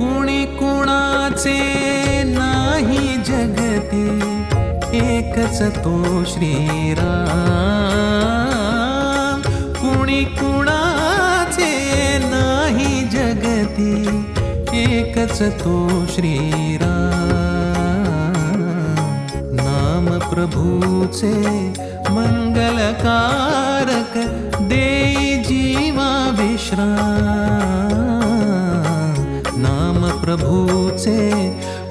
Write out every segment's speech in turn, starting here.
कुणी कुणाचे नाही जगती, एकच तो श्रीराम. कुणी कुणाचे नाही जगती, एकच तो श्रीराम. नाम प्रभूचे मंगलकारक, देई जीवा विश्राम. नाम प्रभूचे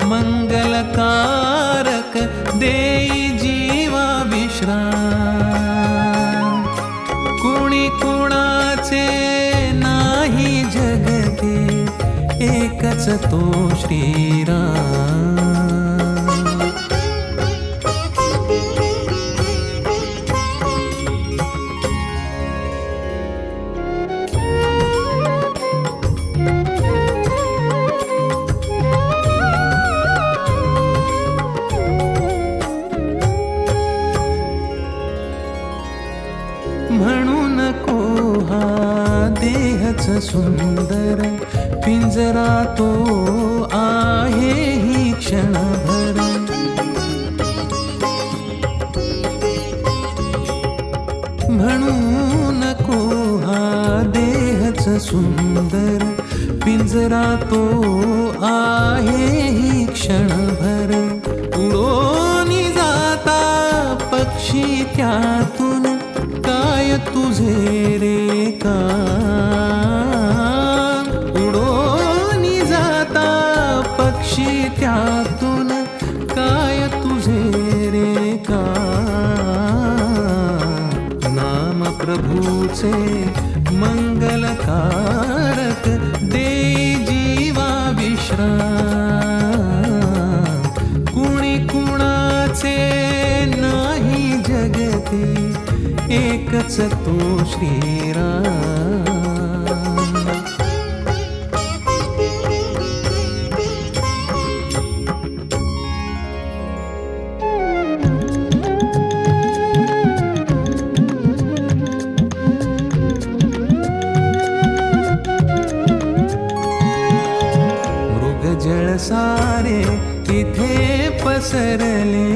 मंगलकारक, देई जीवा विश्राम. कुणी कुणाचे नाही जगती, एकच तो श्रीराम. म्हणू नको हा देहच सुंदर, पिंजरा तो आहे ही क्षणभर. म्हणू नको हा देहच सुंदर, पिंजरा तो आहे ही क्षणभर. उडून जाता पक्षी त्यातून, काय तुझे रे काम. उडून जाता पक्षी त्यातून, काय तुझे रे काम. नाम प्रभूचे मंगलकारक, देई जीवा विश्राम. कुणी कुणाचे नाही जगती, एकच तो श्रीराम. मृगजळ सारे इथे पसरले,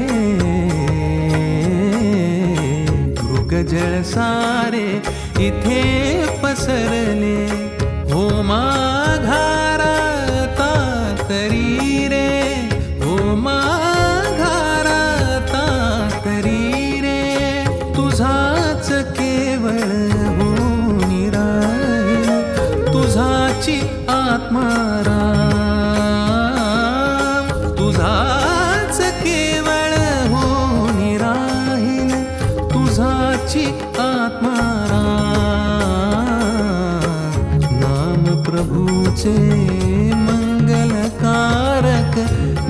मृगजळ सारे इथे पसरले. हो माघारता तरी रे, हो माघारता तरी रे. तुझाच केवळ होऊन राहील, तुझाची आत्मा राम. तुझाच केवळ होऊन राहील, तुझाची आत्मा राम. नाम प्रभूचे मंगलकारक,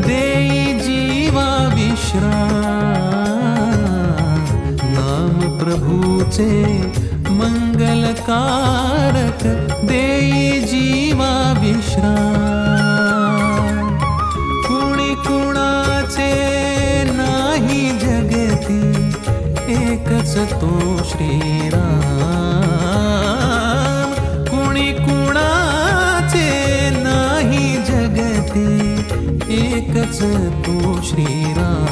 देई जीवा विश्राम. नाम प्रभूचे मंगलकारक, देई जीवा विश्राम. कुणी कुणाचे नाही जगती, एकच तो श्रीराम. कुणी कुणाचे नाही जगती, एकच तो श्रीराम.